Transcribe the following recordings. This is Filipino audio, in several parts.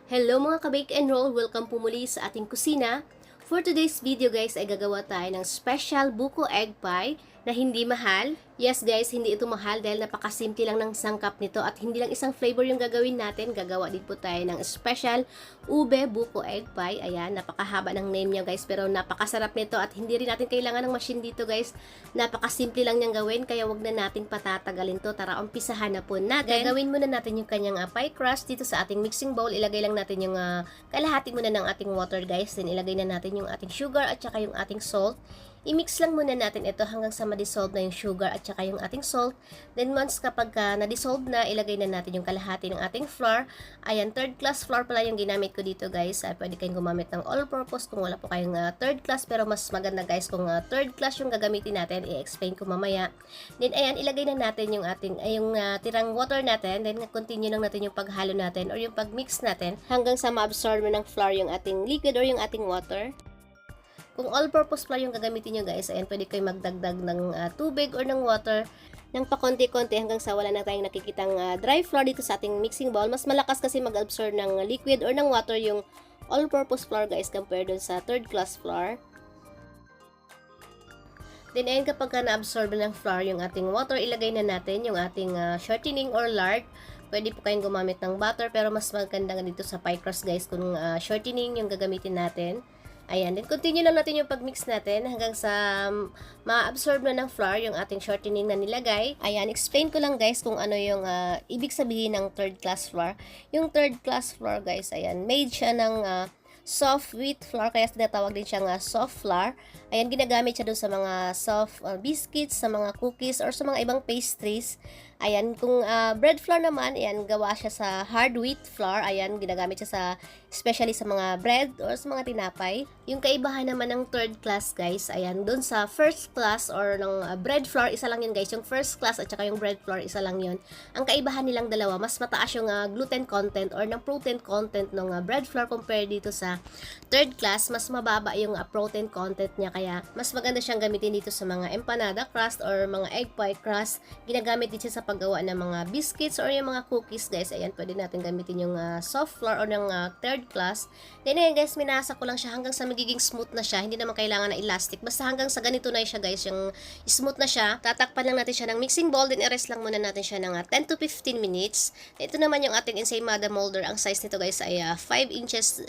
Hello mga ka-bake and roll! Welcome po muli sa ating kusina. For today's video guys ay gagawa tayo ng special buko egg pie na hindi mahal. Yes guys, hindi ito mahal dahil napakasimple lang ng sangkap nito at hindi lang isang flavor yung gagawin natin. Gagawa din po tayo ng special ube buko egg pie. Ayan, napakahaba ng name niya guys pero napakasarap nito at hindi rin natin kailangan ng machine dito guys. Napakasimple lang niyang gawin kaya wag na natin patatagalin to. Tara, umpisahan na po natin. Gagawin muna natin yung kanyang pie crust dito sa ating mixing bowl. Ilagay lang natin yung kalahati muna ng ating water guys. Then ilagay na natin yung ating sugar at saka yung ating salt. I-mix lang muna natin ito hanggang sa ma-dissolve na yung sugar at saka yung ating salt. Then once kapag na-dissolve na, ilagay na natin yung kalahati ng ating flour. Ayan, third class flour pala yung ginamit ko dito guys. Pwede kayong gumamit ng all-purpose kung wala po kayong third class. Pero mas maganda guys kung third class yung gagamitin natin. I-explain ko mamaya. Then ayan, ilagay na natin yung ating tirang water natin. Then continue lang natin yung paghalo natin or yung pagmix natin hanggang sa ma-absorb ng flour yung ating liquid or yung ating water. Kung all-purpose flour yung gagamitin nyo guys, ayan, pwede kayo magdagdag ng tubig or ng water ng pakonti-konti hanggang sa wala na tayong nakikitang dry flour dito sa ating mixing bowl. Mas malakas kasi mag-absorb ng liquid or ng water yung all-purpose flour guys compared dun sa third class flour. Then ayan, kapag na-absorb ng flour yung ating water, ilagay na natin yung ating shortening or lard. Pwede po kayong gumamit ng butter pero mas maganda nga dito sa pie crust guys kung shortening yung gagamitin natin. Ayan, then continue lang natin yung pagmix natin hanggang sa ma-absorb na ng flour yung ating shortening na nilagay. Ayan, explain ko lang guys kung ano yung ibig sabihin ng third class flour. Yung third class flour guys, ayan, made siya ng soft wheat flour, kaya tinatawag din siyang soft flour. Ayan, ginagamit siya doon sa mga soft biscuits, sa mga cookies, or sa mga ibang pastries. Ayan, kung bread flour naman, ayan, gawa siya sa hard wheat flour. Ayan, ginagamit siya especially sa mga bread or sa mga tinapay. Yung kaibahan naman ng third class guys, ayan, doon sa first class or ng bread flour, isa lang yun guys. Yung first class at saka yung bread flour, isa lang yun. Ang kaibahan nilang dalawa, mas mataas yung gluten content or ng protein content ng bread flour compared dito sa third class. Mas mababa yung protein content niya, kaya mas maganda siyang gamitin dito sa mga empanada crust or mga egg pie crust. Ginagamit din siya sa paggawa ng mga biscuits or yung mga cookies guys. Ayan, pwede natin gamitin yung soft flour or ng third class. Then ayan guys, minasa ko lang siya hanggang sa magiging smooth na siya. Hindi naman kailangan na elastic. Basta hanggang sa ganito na siya guys, yung smooth na siya. Tatakpan lang natin siya ng mixing bowl. Then i-rest lang muna natin siya ng 10 to 15 minutes. Ito naman yung ating ensaymada molder. Ang size nito guys ay 5 inches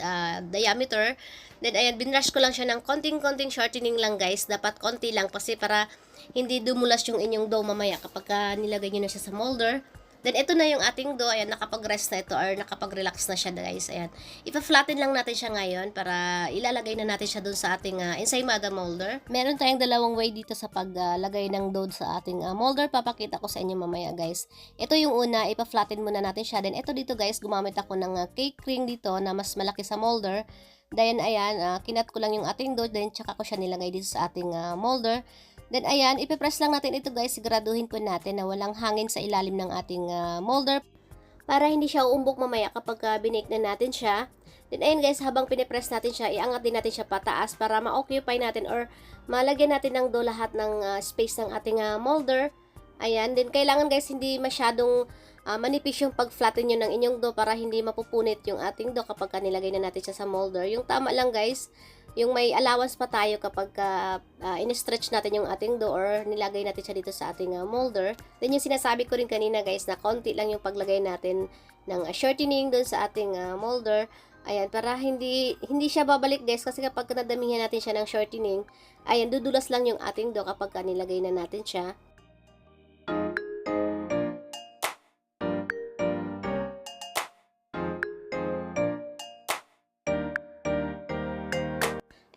diameter. Then ayan, binrush ko lang siya ng konting-konting shortening lang guys. Dapat konti lang kasi para hindi dumulas yung inyong dough mamaya kapag nilagay nyo na siya sa molder. Then ito na yung ating dough. Ayan, nakapag-rest na ito or nakapag-relax na siya guys. Ayan, ipa-flatten lang natin siya ngayon para ilalagay na natin siya dun sa ating ensaymada molder. Meron tayong dalawang way dito sa paglagay ng dough sa ating molder. Papakita ko sa inyo mamaya guys. Ito yung una, ipa-flatten muna natin siya. Then ito dito guys, gumamit ako ng cake ring dito na mas malaki sa molder. Then ayan, kinat ko lang yung ating dough, then tsaka ko siya nilagay dito sa ating molder. Then ayan, ipipress lang natin ito guys, siguraduhin po natin na walang hangin sa ilalim ng ating molder para hindi siya uumbok mamaya kapag binake na natin siya. Then ayan guys, habang pinipress natin siya, iangat din natin siya pataas para ma-occupy natin or malagyan natin ng dough lahat ng space ng ating molder. Ayan, then kailangan guys hindi masyadong manipis yung pag-flatten nyo ng inyong dough para hindi mapupunit yung ating dough kapag nilagay na natin siya sa molder. Yung tama lang guys, yung may allowance pa tayo kapag in-stretch natin yung ating dough or nilagay natin siya dito sa ating molder. Then yung sinasabi ko rin kanina guys na konti lang yung paglagay natin ng shortening doon sa ating molder. Ayan, para hindi siya babalik guys kasi kapag nadamihan natin siya ng shortening, ayan, dudulas lang yung ating dough kapag nilagay na natin siya.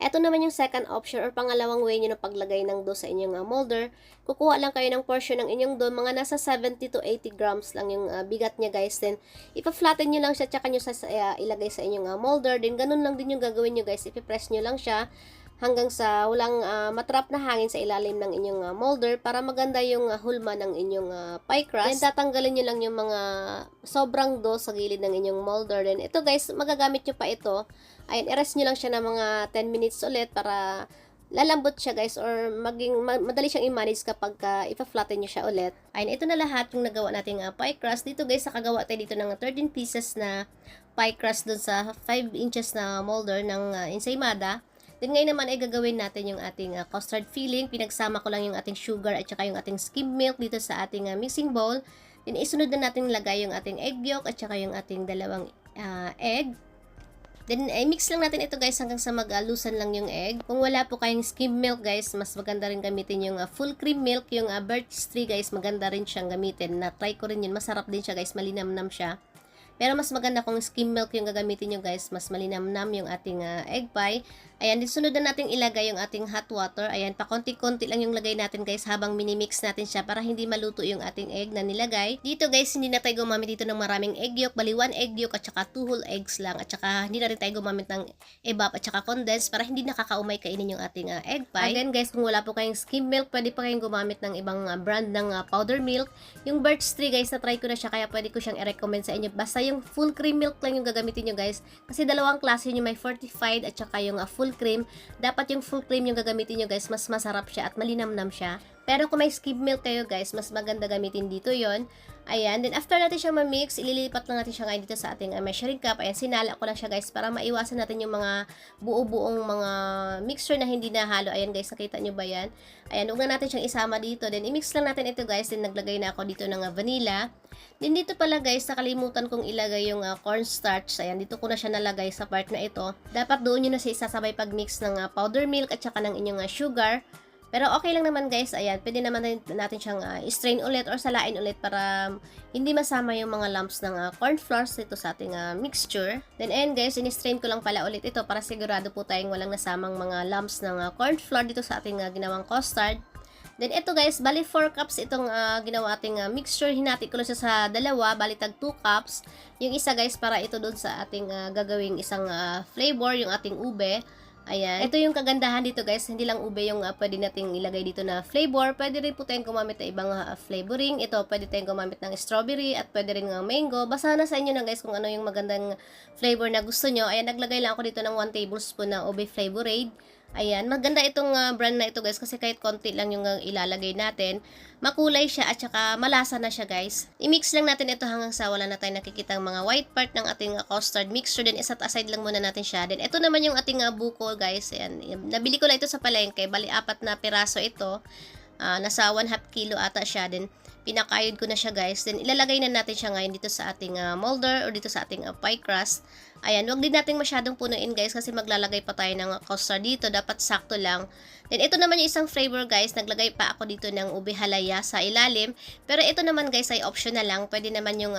Ito naman yung second option or pangalawang way nyo na paglagay ng dough sa inyong molder. Kukuha lang kayo ng portion ng inyong dough. Mga nasa 70 to 80 grams lang yung bigat niya guys. Then, ipa-flatten nyo lang siya tsaka nyo ilagay sa inyong molder. Then, ganun lang din yung gagawin nyo guys. Ipipress nyo lang siya hanggang sa walang matrap na hangin sa ilalim ng inyong molder para maganda yung hulma ng inyong pie crust. Then, tatanggalin nyo lang yung mga sobrang dough sa gilid ng inyong molder. Then, ito guys, magagamit nyo pa ito. Ayan, i-rest nyo lang siya ng mga 10 minutes ulit para lalambot siya guys, or madali siyang i-manage kapag ipa-flatten nyo siya ulit. Ayun, ito na lahat yung nagawa nating pie crust. Dito guys, nakagawa tayo dito ng 13 pieces na pie crust dun sa 5 inches na molder ng ensaymada. Then ngayon naman ay gagawin natin yung ating custard filling. Pinagsama ko lang yung ating sugar at saka yung ating skim milk dito sa ating mixing bowl. Then isunod na natin lagay yung ating egg yolk at saka yung ating dalawang egg. Then, mix lang natin ito guys hanggang sa mag-lusan lang yung egg. Kung wala po kayong skim milk guys, mas maganda rin gamitin yung full cream milk. Yung birch tree guys, maganda rin siyang gamitin. Na-try ko rin yun. Masarap din siya guys, malinamnam siya. Pero mas maganda kung skim milk yung gagamitin nyo guys, mas malinamnam yung ating egg pie. Ayan, sunod na natin ilagay yung ating hot water. Ayan, pakonti-konti lang yung lagay natin guys habang minimix natin siya para hindi maluto yung ating egg na nilagay. Dito guys, hindi na tayo gumamit dito ng maraming egg yolk, bali 1 egg yolk at saka 2 whole eggs lang. At saka hindi na rin tayo gumamit ng evap at saka condense para hindi nakakaumay kainin yung ating egg pie. Again guys, kung wala po kayong skim milk, pwede pa kayong gumamit ng ibang brand ng powder milk. Yung birch tree guys, na-try ko na siya kaya pwede ko siyang i-recommend sa inyo. Basta yung full cream milk lang yung gagamitin nyo guys. Kasi dalawang klase yung may fortified at saka yung full cream. Dapat yung full cream yung gagamitin nyo guys, mas masarap siya at malinamnam siya. Pero kung may skim milk kayo guys, mas maganda gamitin dito yon. Ayan, then after natin siyang ma-mix, ililipat lang natin siya ngayon dito sa ating measuring cup. Ayan, sinala ko lang siya guys para maiwasan natin yung mga buo-buong mga mixture na hindi nahalo. Ayan guys, nakita nyo ba yan? Ayan, huwag na natin siyang isama dito. Then i-mix lang natin ito guys, then naglagay na ako dito ng vanilla. Then dito pala guys, nakalimutan kong ilagay yung cornstarch. Ayan, dito ko na siya nalagay sa part na ito. Dapat doon nyo na siya isasabay pag mix ng powder milk at saka ng inyong sugar. Pero okay lang naman guys, ayan, pwede naman natin siyang strain ulit or salain ulit para hindi masama yung mga lumps ng corn flour dito sa ating mixture. Then ayan guys, in-strain ko lang pala ulit ito para sigurado po tayong walang nasamang mga lumps ng corn flour dito sa ating ginawang custard. Then ito guys, bali 4 cups itong ginawa ating mixture. Hinati ko lang siya sa dalawa, bali tag 2 cups. Yung isa guys para ito doon sa ating gagawing isang flavor, yung ating ube. Ayan. Ito yung kagandahan dito guys, hindi lang ube yung pwede nating ilagay dito na flavor. Pwede rin po tayong gumamit ng ibang flavoring. Ito, pwede tayong gumamit ng strawberry at pwede rin ng mango. Basta na sa inyo na guys kung ano yung magandang flavor na gusto nyo. Ayan, naglagay lang ako dito ng 1 tablespoon na ube flavorade. Ayan, maganda itong brand na ito guys kasi kahit konti lang yung ilalagay natin. Makulay siya at saka malasa na siya guys. I-mix lang natin ito hanggang sa wala na tayong nakikita mga white part ng ating custard mixture. Then isa't aside lang muna natin siya. Then ito naman yung ating buko guys. Ayan, nabili ko lang ito sa palengke. Bali 4 na piraso ito. Nasa 1/2 kilo ata siya. Then pinakayod ko na siya guys. Then ilalagay na natin siya ngayon dito sa ating molder or dito sa ating pie crust. Ayan, wag din natin masyadong punuin guys kasi maglalagay pa tayo ng custard dito. Dapat sakto lang. Then ito naman yung isang flavor guys. Naglagay pa ako dito ng ube halaya sa ilalim. Pero ito naman guys ay optional lang. Pwede naman yung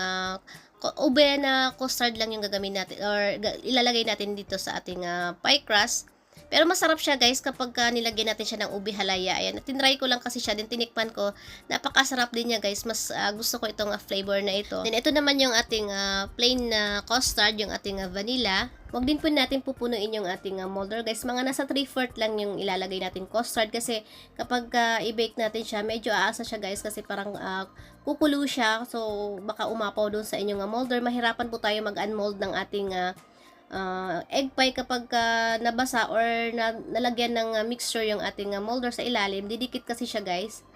ube na custard lang yung gagawin natin or ilalagay natin dito sa ating pie crust. Pero masarap siya guys kapag nilagyan natin siya ng ube halaya. Ayan, tinry ko lang kasi siya, din tinikman ko. Napakasarap din niya guys. Mas gusto ko itong flavor na ito. Then ito naman yung ating plain na custard, yung ating vanilla. Huwag din po natin pupunuin yung ating molder guys. Mga nasa 3/4 lang yung ilalagay natin custard kasi kapag i-bake natin siya, medyo aasa siya guys kasi parang kukulo siya. So baka umapaw doon sa inyong molder. Mahirapan po tayo mag-unmold ng ating egg pie kapag nabasa or nalagyan ng mixture yung ating molder sa ilalim. Didikit kasi siya guys.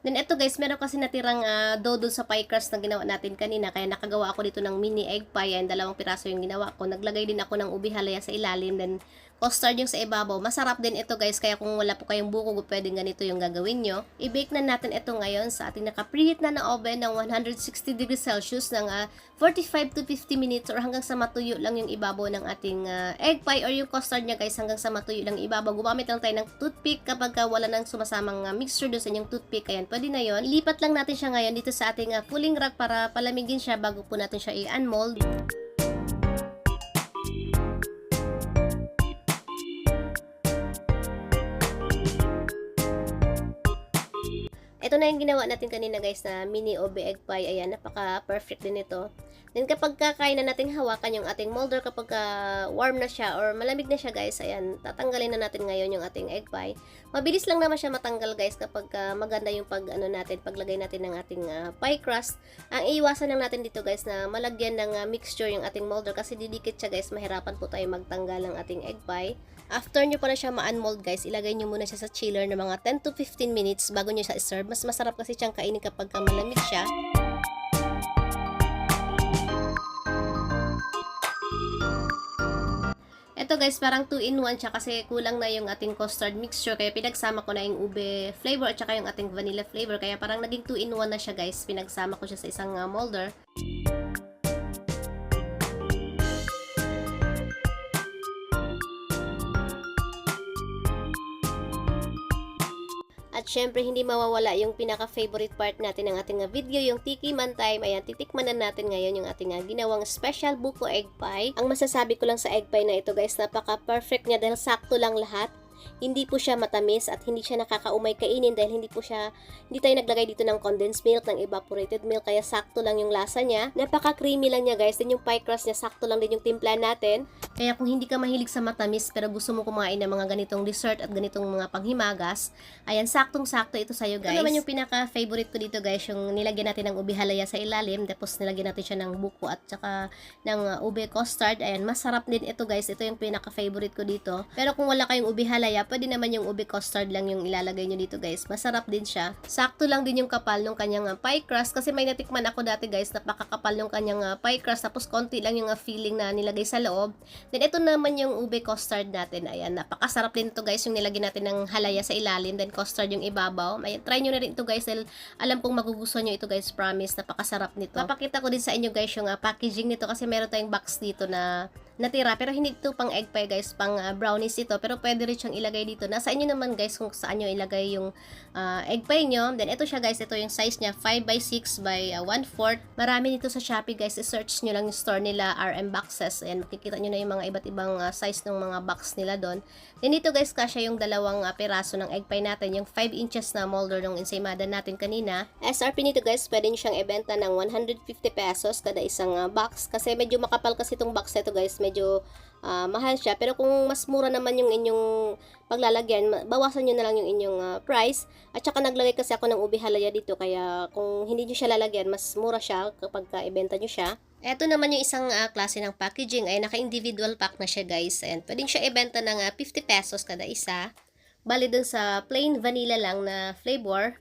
Then ito guys, meron kasi natirang dough dun sa pie crust na ginawa natin kanina. Kaya nakagawa ako dito ng mini egg pie. Ayan, 2 piraso yung ginawa ko. Naglagay din ako ng ube halaya sa ilalim. Then custard yung sa ibabaw. Masarap din ito guys. Kaya kung wala po kayong buko, pwedeng ganito yung gagawin nyo. I-bake na natin ito ngayon sa ating naka-preheat na oven ng 160 degrees Celsius ng 45 to 50 minutes or hanggang sa matuyo lang yung ibabaw ng ating egg pie or yung custard niya guys hanggang sa matuyo lang ibabaw. Gumamit lang tayo ng toothpick kapag wala nang sumasamang mixture doon sa inyong toothpick. Ayan, pwede na yon. Ilipat lang natin siya ngayon dito sa ating cooling rack para palamigin siya bago po natin siya i-unmold. Ito na yung ginawa natin kanina guys na mini ube egg pie. Ayan, napaka-perfect din ito. Then kapag kakain na natin hawakan yung ating molder, kapag warm na siya or malamig na siya guys, ayan, tatanggalin na natin ngayon yung ating egg pie. Mabilis lang naman siya matanggal guys kapag maganda yung paglagay natin ng ating pie crust. Ang iiwasan lang natin dito guys na malagyan ng mixture yung ating molder kasi didikit siya guys, mahirapan po tayo magtanggal ng ating egg pie. After nyo pa na siya ma-unmold guys, ilagay nyo muna siya sa chiller ng mga 10 to 15 minutes bago nyo siya i-serve. Mas masarap kasi siyang kainin kapag malamig siya. Ito guys, parang 2-in-1 siya kasi kulang na yung ating custard mixture. Kaya pinagsama ko na yung ube flavor at saka yung ating vanilla flavor. Kaya parang naging 2-in-1 na siya guys. Pinagsama ko siya sa isang molder. At syempre, hindi mawawala yung pinaka-favorite part natin ng ating video, yung tikiman time. Ayan, titikman na natin ngayon yung ating ginawang special buko egg pie. Ang masasabi ko lang sa egg pie na ito guys, napaka-perfect niya dahil sakto lang lahat. Hindi po siya matamis at hindi siya nakakaumay kainin dahil hindi tayo naglagay dito ng condensed milk, ng evaporated milk, kaya sakto lang yung lasa niya. Napaka-creamy lang niya guys, din yung pie crust niya, sakto lang din yung timpla natin. Kaya kung hindi ka mahilig sa matamis pero gusto mo kumain ng mga ganitong dessert at ganitong mga panghimagas, ayan, saktong-sakto ito sa'yo guys. Ito naman yung pinaka-favorite ko dito guys, yung nilagyan natin ng ube halaya sa ilalim, tapos nilagyan natin siya ng buko at saka ng ube custard. Ayan, masarap din ito guys, ito yung pinaka-favorite ko dito. Pero kung wala kayong ube halaya, pwede naman yung ube custard lang yung ilalagay nyo dito guys. Masarap din siya. Sakto lang din yung kapal ng kanyang pie crust kasi may natikman ako dati guys, napakakapal yung kanyang pie crust tapos konti lang yung filling na nilagay sa loob. Then ito naman yung ube custard natin. Ayan, napakasarap din ito guys, yung nilagay natin ng halaya sa ilalim, then custard yung ibabaw. Ayan, try nyo na rin ito guys dahil alam pong magugustuhan nyo ito guys, promise. Napakasarap nito. Papakita ko din sa inyo guys yung packaging nito kasi meron tayong box dito na natira, pero hindi ito pang egg pie guys, pang brownies ito, pero pwede rin siyang ilagay dito. Nasa inyo naman guys kung saan nyo ilagay yung egg pie nyo. Then ito siya guys, ito yung size niya, 5x6 by 1/4. Marami nito sa Shopee guys, i-search nyo lang yung store nila, RM Boxes. Ayan, makikita nyo na yung mga iba't ibang size ng mga box nila doon. Then dito guys, kasya yung dalawang piraso ng egg pie natin, yung 5 inches na molder ng ensaymada natin kanina. SRP nito guys, pwede nyo siyang ibenta ng 150 pesos kada isang box, kasi medyo makapal kasi itong box nito guys, medyo mahal siya. Pero kung mas mura naman yung inyong paglalagyan, bawasan nyo na lang yung inyong price. At saka naglagay kasi ako ng ube halaya dito, kaya kung hindi nyo siya lalagyan, mas mura siya kapag ibenta nyo siya. Ito naman yung isang klase ng packaging, ay naka-individual pack na siya guys. And pwedeng siya ibenta ng 50 pesos kada isa. Bali dun sa plain vanilla lang na flavor.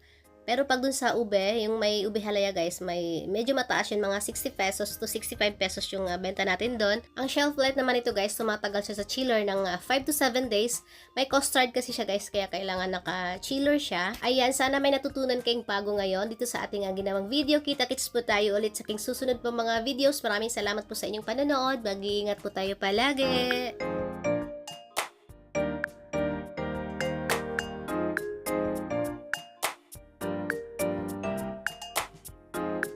Pero pag dun sa ube, yung may ube halaya guys, may medyo mataas yun, mga 60 pesos to 65 pesos yung benta natin doon. Ang shelf life naman ito guys, tumatagal siya sa chiller ng 5 to 7 days. May custard kasi siya guys, kaya kailangan naka-chiller siya. Ayan, sana may natutunan kayong bago ngayon dito sa ating ginawang video. Kita-kits po tayo ulit sa aking susunod po mga videos. Maraming salamat po sa inyong panonood. Mag-iingat po tayo palagi.